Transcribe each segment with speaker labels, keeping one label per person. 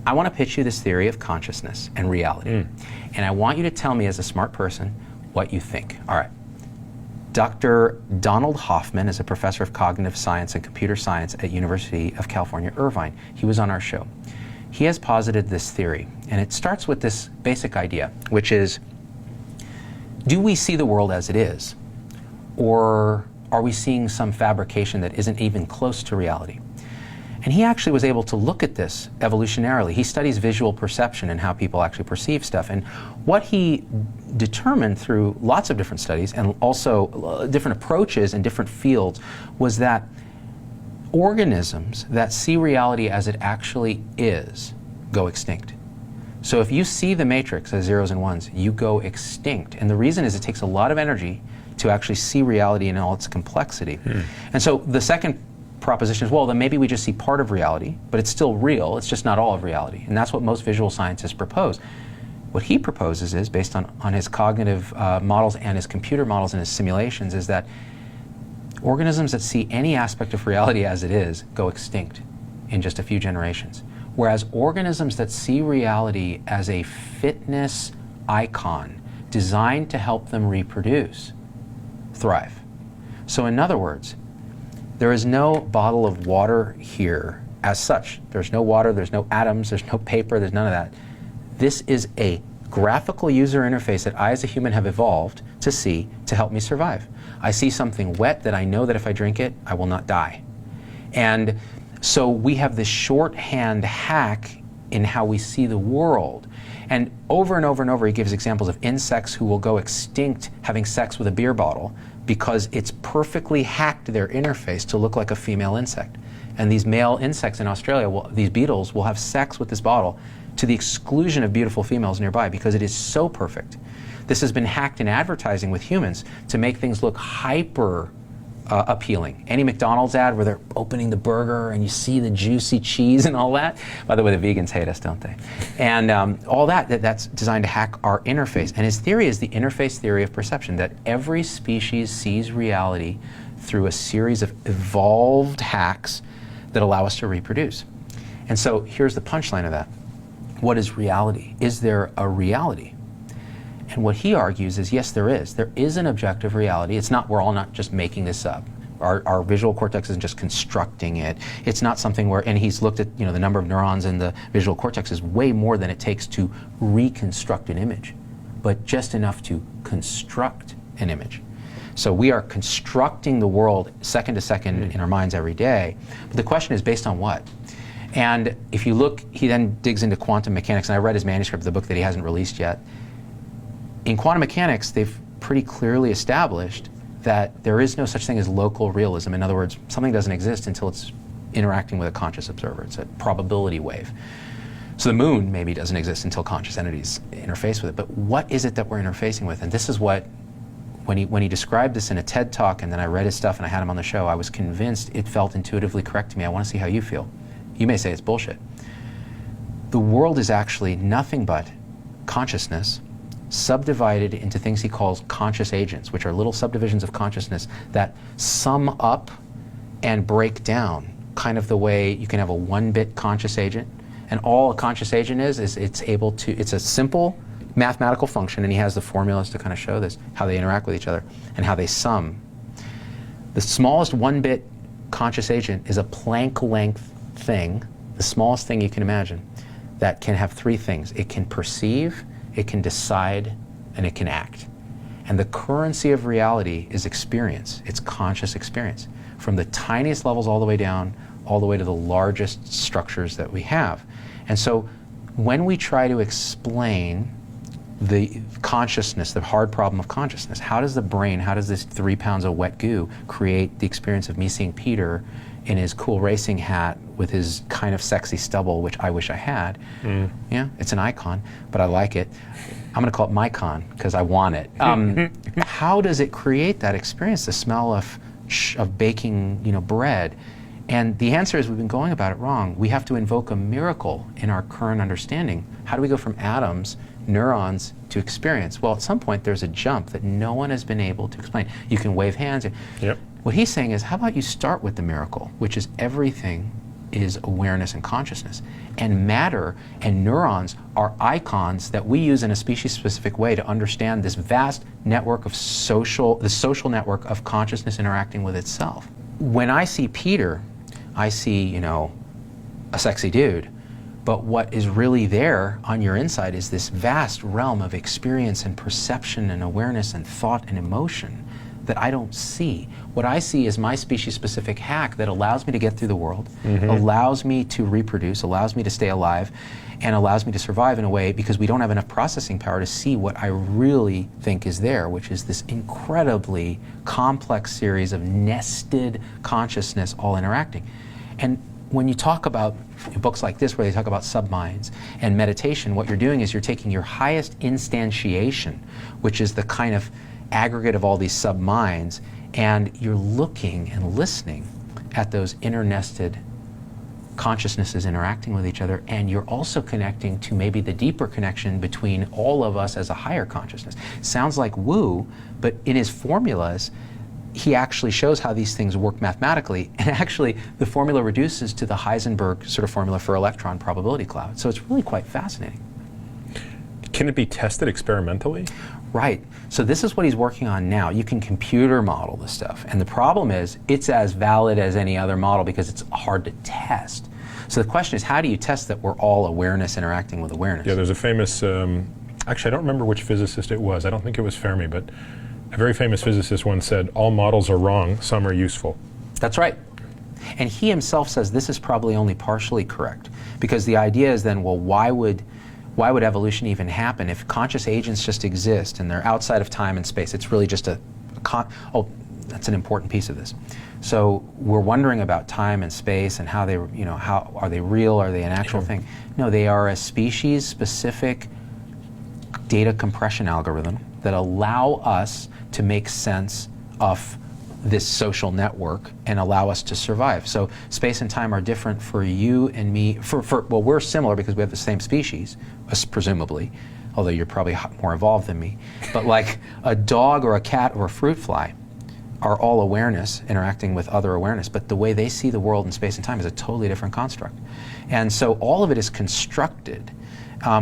Speaker 1: I want to pitch you this theory of consciousness and reality. And I want you to tell me as a smart person what you think. All right. Dr. Donald Hoffman is a professor of cognitive science and computer science at University of California, Irvine. He was on our show. He has posited this theory, and it starts with this basic idea, which is, do we see the world as it is, or are we seeing some fabrication that isn't even close to reality? And he actually was able to look at this evolutionarily. He studies visual perception and how people actually perceive stuff. And what he determined through lots of different studies and also different approaches in different fields was that organisms that see reality as it actually is go extinct. So if you see the matrix as zeros and ones, you go extinct. And the reason is it takes a lot of energy to actually see reality in all its complexity. And so the second proposition is, well, then maybe we just see part of reality, but it's still real, it's just not all of reality. And that's what most visual scientists propose. What he proposes is, based on his cognitive models and his computer models and his simulations, is that organisms that see any aspect of reality as it is go extinct in just a few generations. Whereas organisms that see reality as a fitness icon designed to help them reproduce thrive. So in other words, there is no bottle of water here as such. There's no water, there's no atoms, there's no paper, there's none of that. This is a graphical user interface that I as a human have evolved to see to help me survive. I see something wet that I know that if I drink it, I will not die. And so we have this shorthand hack in how we see the world. And over and over and over he gives examples of insects who will go extinct having sex with a beer bottle because it's perfectly hacked their interface to look like a female insect. And these male insects in Australia, these beetles, will have sex with this bottle to the exclusion of beautiful females nearby because it is so perfect. This has been hacked in advertising with humans to make things look hyper appealing. Any McDonald's ad where they're opening the burger and you see the juicy cheese and all that. By the way, the vegans hate us, don't they? And all that's designed to hack our interface. And his theory is the interface theory of perception, that every species sees reality through a series of evolved hacks that allow us to reproduce. And so here's the punchline of that. What is reality? Is there a reality? And what he argues is, yes, there is. There is an objective reality. It's not, we're all not just making this up. Our visual cortex isn't just constructing it. It's not something where, and he's looked at, the number of neurons in the visual cortex is way more than it takes to reconstruct an image, but just enough to construct an image. So we are constructing the world second to second in our minds every day. But the question is, based on what? And if you look, he then digs into quantum mechanics, and I read his manuscript of the book that he hasn't released yet. In quantum mechanics, they've pretty clearly established that there is no such thing as local realism. In other words, something doesn't exist until it's interacting with a conscious observer. It's a probability wave. So the moon maybe doesn't exist until conscious entities interface with it. But what is it that we're interfacing with? And this is what, when he described this in a TED Talk, and then I read his stuff and I had him on the show, I was convinced it felt intuitively correct to me. I want to see how you feel. You may say it's bullshit. The world is actually nothing but consciousness subdivided into things he calls conscious agents, which are little subdivisions of consciousness that sum up and break down, kind of the way you can have a 1-bit conscious agent. And all a conscious agent is it's a simple mathematical function, and he has the formulas to kind of show this, how they interact with each other and how they sum. The smallest 1-bit conscious agent is a Planck length thing, the smallest thing you can imagine, that can have 3 things. It can perceive, it can decide, and it can act. And the currency of reality is experience. It's conscious experience, from the tiniest levels all the way down, all the way to the largest structures that we have. And so when we try to explain the consciousness, the hard problem of consciousness, how does the brain, how does this 3 pounds of wet goo create the experience of me seeing Peter in his cool racing hat with his kind of sexy stubble, which I wish I had. Yeah, it's an icon, but I like it. I'm going to call it mycon because I want it. How does it create that experience, the smell of baking, bread? And the answer is, we've been going about it wrong. We have to invoke a miracle in our current understanding. How do we go from atoms, neurons, to experience? Well, at some point there's a jump that no one has been able to explain. You can wave hands.
Speaker 2: Yep.
Speaker 1: What he's saying is, how about you start with the miracle, which is everything is awareness and consciousness. And matter and neurons are icons that we use in a species-specific way to understand this vast network of the social network of consciousness interacting with itself. When I see Peter, I see, you know, a sexy dude, but what is really there on your inside is this vast realm of experience and perception and awareness and thought and emotion that I don't see. What I see is my species-specific hack that allows me to get through the world, allows me to reproduce, allows me to stay alive, and allows me to survive in a way because we don't have enough processing power to see what I really think is there, which is this incredibly complex series of nested consciousness all interacting. And when you talk about books like this where they talk about subminds and meditation, what you're doing is you're taking your highest instantiation, which is the kind of aggregate of all these subminds, and you're looking and listening at those internested consciousnesses interacting with each other, and you're also connecting to maybe the deeper connection between all of us as a higher consciousness. Sounds like woo, but in his formulas, he actually shows how these things work mathematically, and actually the formula reduces to the Heisenberg sort of formula for electron probability cloud. So it's really quite fascinating.
Speaker 2: Can it be tested experimentally?
Speaker 1: Right. So this is what he's working on now. You can computer model this stuff. And the problem is it's as valid as any other model because it's hard to test. So the question is, how do you test that we're all awareness interacting with awareness?
Speaker 2: Yeah, there's a famous, actually I don't remember which physicist it was. I don't think it was Fermi, but a very famous physicist once said, all models are wrong, some are useful.
Speaker 1: That's right. And he himself says this is probably only partially correct, because the idea is then, well, why would evolution even happen if conscious agents just exist and they're outside of time and space? It's really just oh, that's an important piece of this. So we're wondering about time and space and how they, you know, how are they real? Are they an actual thing? No, they are a species-specific data compression algorithm that allow us to make sense of this social network and allow us to survive. So space and time are different for you and me. Well, we're similar because we have the same species, presumably, although you're probably more evolved than me. But like a dog or a cat or a fruit fly are all awareness interacting with other awareness, but the way they see the world in space and time is a totally different construct. And so all of it is constructed,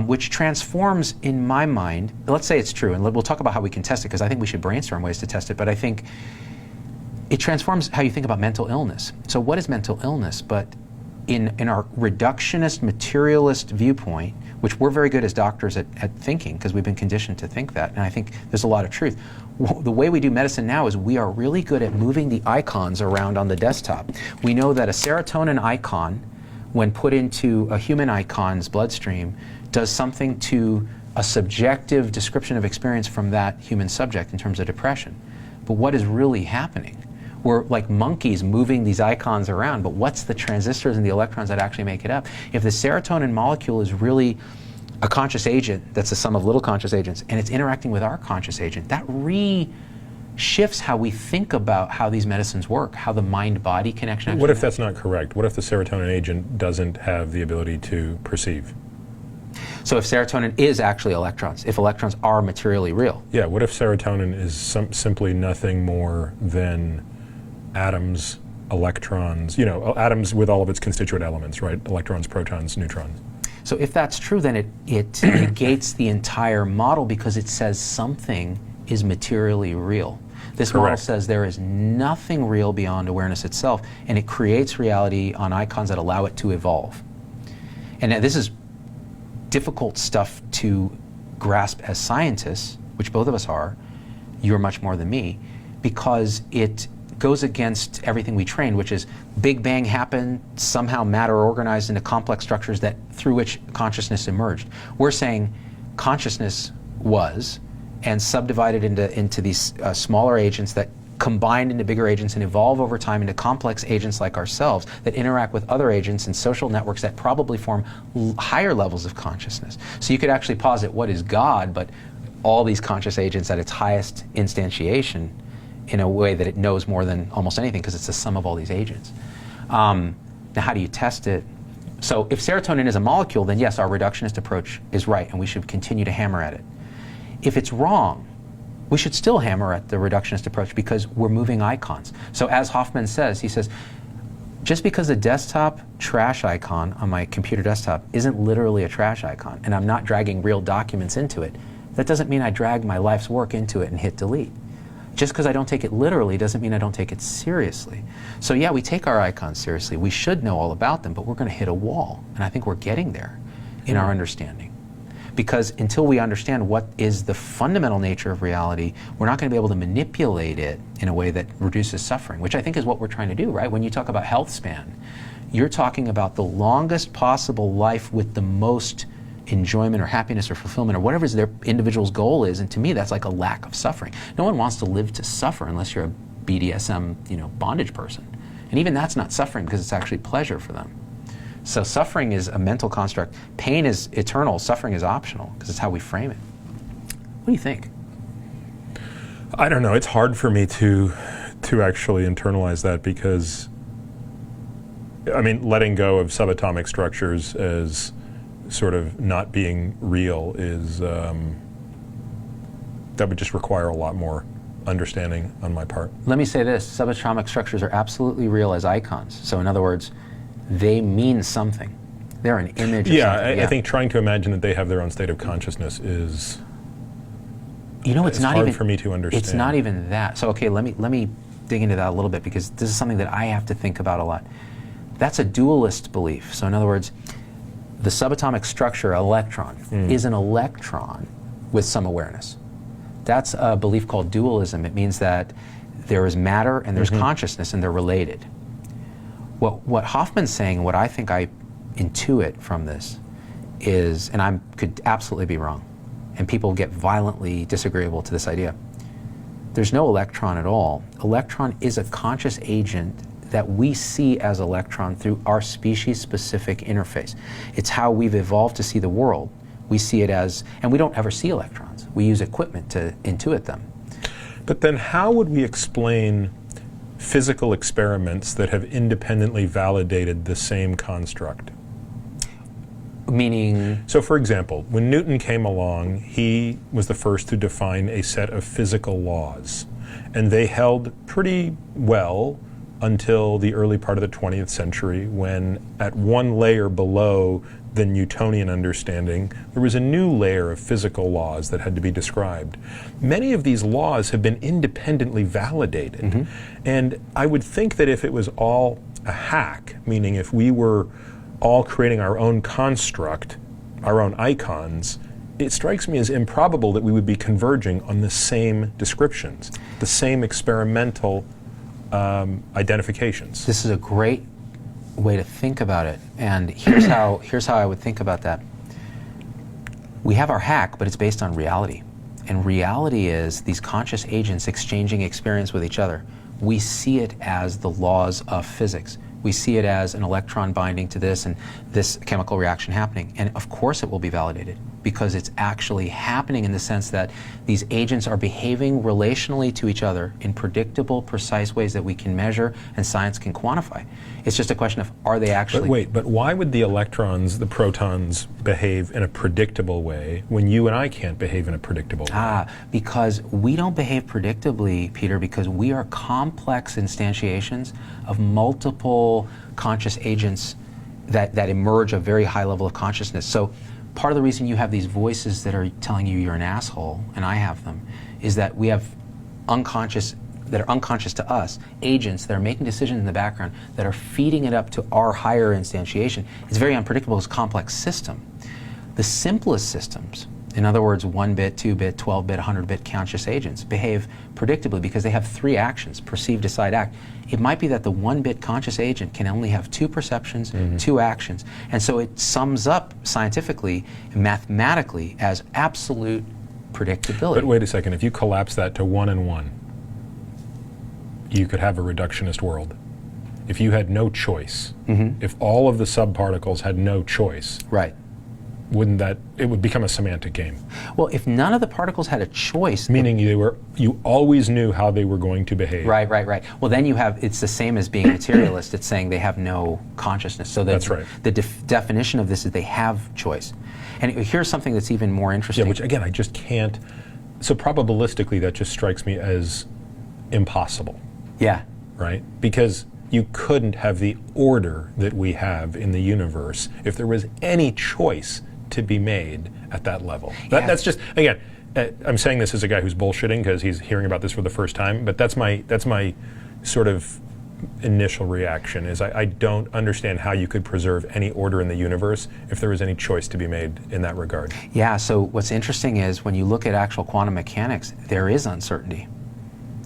Speaker 1: which transforms, in my mind, let's say it's true, and we'll talk about how we can test it, because I think we should brainstorm ways to test it, but I think it transforms how you think about mental illness. So what is mental illness? But in our reductionist, materialist viewpoint, which we're very good as doctors at thinking, because we've been conditioned to think that, and I think there's a lot of truth. The way we do medicine now is we are really good at moving the icons around on the desktop. We know that a serotonin icon, when put into a human icon's bloodstream, does something to a subjective description of experience from that human subject in terms of depression. But what is really happening? We're like monkeys moving these icons around, but what's the transistors and the electrons that actually make it up? If the serotonin molecule is really a conscious agent, that's the sum of little conscious agents, and it's interacting with our conscious agent, that shifts how we think about how these medicines work, how the mind-body connection actually
Speaker 2: What if that's not correct? What if the serotonin agent doesn't have the ability to perceive?
Speaker 1: So if serotonin is actually electrons, if electrons are materially real.
Speaker 2: Yeah, what if serotonin is simply nothing more than atoms, electrons, you know, atoms with all of its constituent elements, right? Electrons, protons, neutrons.
Speaker 1: So if that's true, then it negates the entire model because it says something is materially real. This model says there is nothing real beyond awareness itself, and it creates reality on icons that allow it to evolve. And this is difficult stuff to grasp as scientists, which both of us are. You're much more than me, because it goes against everything we trained, which is Big Bang happened, somehow matter organized into complex structures that through which consciousness emerged. We're saying consciousness was and subdivided into these smaller agents that combined into bigger agents and evolve over time into complex agents like ourselves that interact with other agents and social networks that probably form higher levels of consciousness. So you could actually posit what is God, but all these conscious agents at its highest instantiation in a way that it knows more than almost anything because it's the sum of all these agents. Now how do you test it? So if serotonin is a molecule, then yes, our reductionist approach is right and we should continue to hammer at it. If it's wrong, we should still hammer at the reductionist approach because we're moving icons. So as Hoffman says, he says, Just because a desktop trash icon on my computer desktop isn't literally a trash icon, and I'm not dragging real documents into it, that doesn't mean I drag my life's work into it and hit delete. Just because I don't take it literally doesn't mean I don't take it seriously. So yeah, we take our icons seriously. We should know all about them, but we're going to hit a wall. And I think we're getting there in our understanding. Because until we understand what is the fundamental nature of reality, we're not going to be able to manipulate it in a way that reduces suffering, which I think is what we're trying to do, right? When you talk about health span, you're talking about the longest possible life with the most enjoyment or happiness or fulfillment or whatever their individual's goal is, and to me that's like a lack of suffering. No one wants to live to suffer unless you're a BDSM, bondage person. And even that's not suffering because it's actually pleasure for them. So suffering is a mental construct. Pain is eternal, suffering is optional because it's how we frame it. What do you think?
Speaker 2: I don't know. It's hard for me to actually internalize that because, letting go of subatomic structures as sort of not being real is, that would just require a lot more understanding on my part.
Speaker 1: Let me say this, subatomic structures are absolutely real as icons. So in other words, they mean something. They're an image of something.
Speaker 2: I think trying to imagine that they have their own state of consciousness is
Speaker 1: it's not
Speaker 2: hard
Speaker 1: even,
Speaker 2: for me to understand.
Speaker 1: It's not even that. So okay, let me dig into that a little bit because this is something that I have to think about a lot. That's a dualist belief. So in other words, the subatomic structure, electron, is an electron with some awareness. That's a belief called dualism. It means that there is matter and there's consciousness and they're related. What Hoffman's saying, what I think I intuit from this is, and I could absolutely be wrong, and people get violently disagreeable to this idea, there's no electron at all. Electron is a conscious agent that we see as electron through our species-specific interface. It's how we've evolved to see the world. We see it as, and we don't ever see electrons. We use equipment to intuit them.
Speaker 2: But then how would we explain physical experiments that have independently validated the same construct?
Speaker 1: Meaning?
Speaker 2: So for example, when Newton came along, he was the first to define a set of physical laws. And they held pretty well until the early part of the 20th century, when at one layer below the Newtonian understanding, there was a new layer of physical laws that had to be described. Many of these laws have been independently validated. And I would think that if it was all a hack, meaning if we were all creating our own construct, our own icons, it strikes me as improbable that we would be converging on the same descriptions, the same experimental identifications.
Speaker 1: This is a great way to think about it, and here's how I would think about that. We have our hack, but it's based on reality, and reality is these conscious agents exchanging experience with each other. We see it as the laws of physics. We see it as an electron binding to this and this chemical reaction happening, and of course it will be validated because it's actually happening in the sense that these agents are behaving relationally to each other in predictable, precise ways that we can measure and science can quantify. It's just a question of, are they actually...
Speaker 2: But why would the electrons, the protons, behave in a predictable way when you and I can't behave in a predictable way?
Speaker 1: Because we don't behave predictably, Peter, because we are complex instantiations of multiple conscious agents that emerge a very high level of consciousness. So part of the reason you have these voices that are telling you you're an asshole, and I have them, is that we have unconscious to us, agents that are making decisions in the background that are feeding it up to our higher instantiation. It's very unpredictable, it's a complex system. The simplest systems, in other words, 1-bit, 2-bit, 12-bit, 100-bit conscious agents, behave predictably because they have 3 actions: perceive, decide, act. It might be that the 1-bit conscious agent can only have 2 perceptions, 2 actions. And so it sums up scientifically and mathematically as absolute predictability.
Speaker 2: But wait a second, if you collapse that to 1 and 1, you could have a reductionist world. If you had no choice, if all of the subparticles had no choice,
Speaker 1: right,
Speaker 2: wouldn't that, it would become a semantic game?
Speaker 1: Well, if none of the particles had a choice...
Speaker 2: Meaning you always knew how they were going to behave.
Speaker 1: Right. Well, then it's the same as being materialist. It's saying they have no consciousness. So
Speaker 2: that's right.
Speaker 1: The definition of this is they have choice. And here's something that's even more interesting.
Speaker 2: Yeah, which again, I just can't... So probabilistically, that just strikes me as impossible.
Speaker 1: Yeah.
Speaker 2: Right? Because you couldn't have the order that we have in the universe if there was any choice to be made at that level. That's just, again, I'm saying this as a guy who's bullshitting because he's hearing about this for the first time, but that's my sort of initial reaction is I don't understand how you could preserve any order in the universe if there was any choice to be made in that regard.
Speaker 1: Yeah, so what's interesting is when you look at actual quantum mechanics, there is uncertainty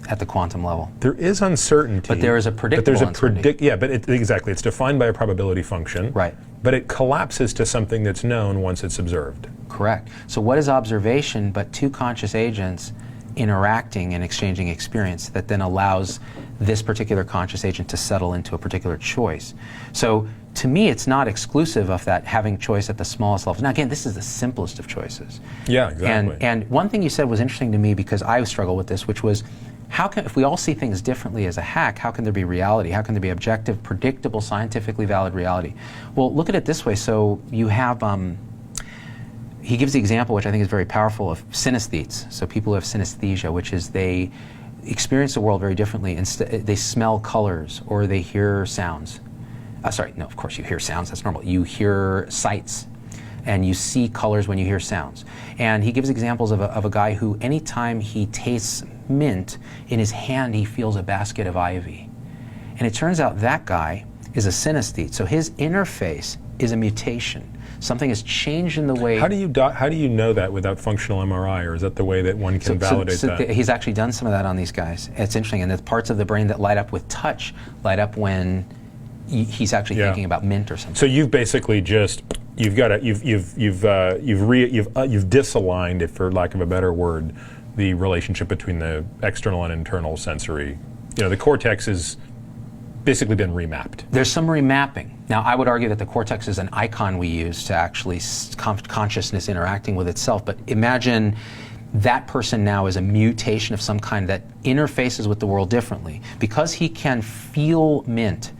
Speaker 1: at the quantum level.
Speaker 2: There is uncertainty.
Speaker 1: But there is a predictable uncertainty.
Speaker 2: Yeah, but exactly. It's defined by a probability function.
Speaker 1: Right.
Speaker 2: But it collapses to something that's known once it's observed.
Speaker 1: Correct. So what is observation but two conscious agents interacting and exchanging experience that then allows this particular conscious agent to settle into a particular choice? So to me, it's not exclusive of that having choice at the smallest levels. Now again, this is the simplest of choices.
Speaker 2: Yeah, exactly.
Speaker 1: And one thing you said was interesting to me because I struggle with this, which was, how can, if we all see things differently as a hack, how can there be reality? How can there be objective, predictable, scientifically valid reality? Well, look at it this way. So you have, he gives the example, which I think is very powerful, of synesthetes. So people who have synesthesia, which is they experience the world very differently. They smell colors or they hear sounds. Sorry, no, of course you hear sounds, that's normal. You hear sights and you see colors when you hear sounds. And he gives examples of a guy who anytime he tastes mint, in his hand he feels a basket of ivy. And it turns out that guy is a synesthete. So his interface is a mutation. Something has changed in the way...
Speaker 2: How do you know that without functional MRI, or is that the way that one can validate that?
Speaker 1: He's actually done some of that on these guys. It's interesting, and the parts of the brain that light up with touch light up when he's actually thinking about mint or something.
Speaker 2: So you've basically just you've disaligned, if for lack of a better word, the relationship between the external and internal sensory. You know, the cortex is basically been remapped.
Speaker 1: There's some remapping. Now, I would argue that the cortex is an icon we use to actually consciousness interacting with itself, but imagine that person now is a mutation of some kind that interfaces with the world differently. Because he can feel mint,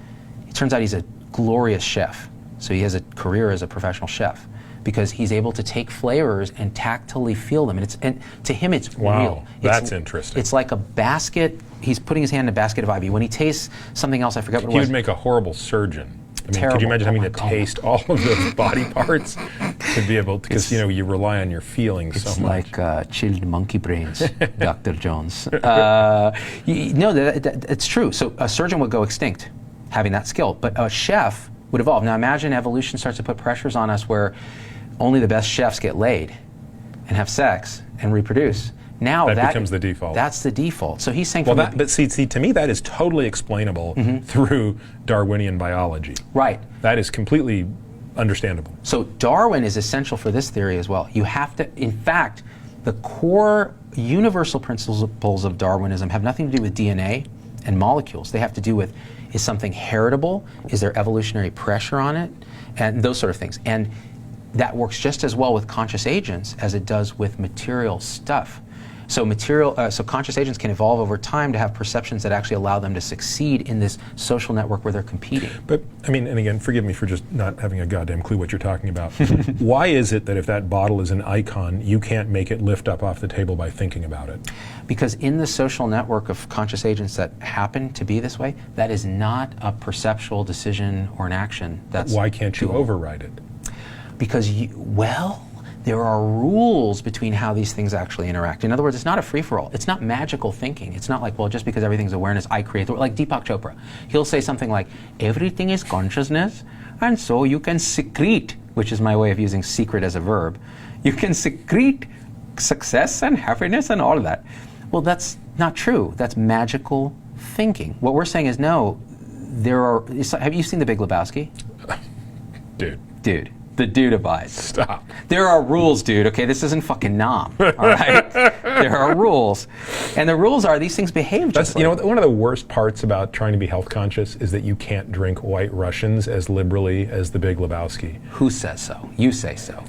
Speaker 1: it turns out he's a glorious chef. So he has a career as a professional chef because he's able to take flavors and tactily feel them. And to him, it's real.
Speaker 2: That's interesting.
Speaker 1: It's like a basket. He's putting his hand in a basket of ivy. When he tastes something else, I forget what it was.
Speaker 2: He would make a horrible surgeon. I mean,
Speaker 1: Terrible.
Speaker 2: could you imagine having to taste all of those body parts to be able to, because you rely on your feelings so much.
Speaker 1: It's like chilled monkey brains, Dr. Jones. No, it's true. So a surgeon would go extinct having that skill, but a chef would evolve. Now imagine evolution starts to put pressures on us where only the best chefs get laid and have sex and reproduce. Now that
Speaker 2: becomes the default.
Speaker 1: That's the default. So he's saying,
Speaker 2: well, but see, to me, that is totally explainable through Darwinian biology.
Speaker 1: Right.
Speaker 2: That is completely understandable.
Speaker 1: So Darwin is essential for this theory as well. You have to, in fact, the core universal principles of Darwinism have nothing to do with DNA and molecules. They have to do with, is something heritable? Is there evolutionary pressure on it? And those sort of things. And that works just as well with conscious agents as it does with material stuff. So so conscious agents can evolve over time to have perceptions that actually allow them to succeed in this social network where they're competing.
Speaker 2: But, I mean, and again, forgive me for just not having a goddamn clue what you're talking about. Why is it that if that bottle is an icon, you can't make it lift up off the table by thinking about it?
Speaker 1: Because in the social network of conscious agents that happen to be this way, that is not a perceptual decision or an action. That's
Speaker 2: why can't you override it?
Speaker 1: Because, there are rules between how these things actually interact. In other words, it's not a free-for-all. It's not magical thinking. It's not like, well, just because everything's awareness, I create the world. Like Deepak Chopra. He'll say something like, everything is consciousness, and so you can secrete, which is my way of using secret as a verb. You can secrete success and happiness and all of that. Well, that's not true. That's magical thinking. What we're saying is, no, have you seen The Big Lebowski? Dude. The dude abides.
Speaker 2: Stop.
Speaker 1: There are rules, dude, okay? This isn't fucking Nam, all right? There are rules. And the rules are these things behave just like...
Speaker 2: You know, one of the worst parts about trying to be health conscious is that you can't drink White Russians as liberally as The Big Lebowski.
Speaker 1: Who says so? You say so.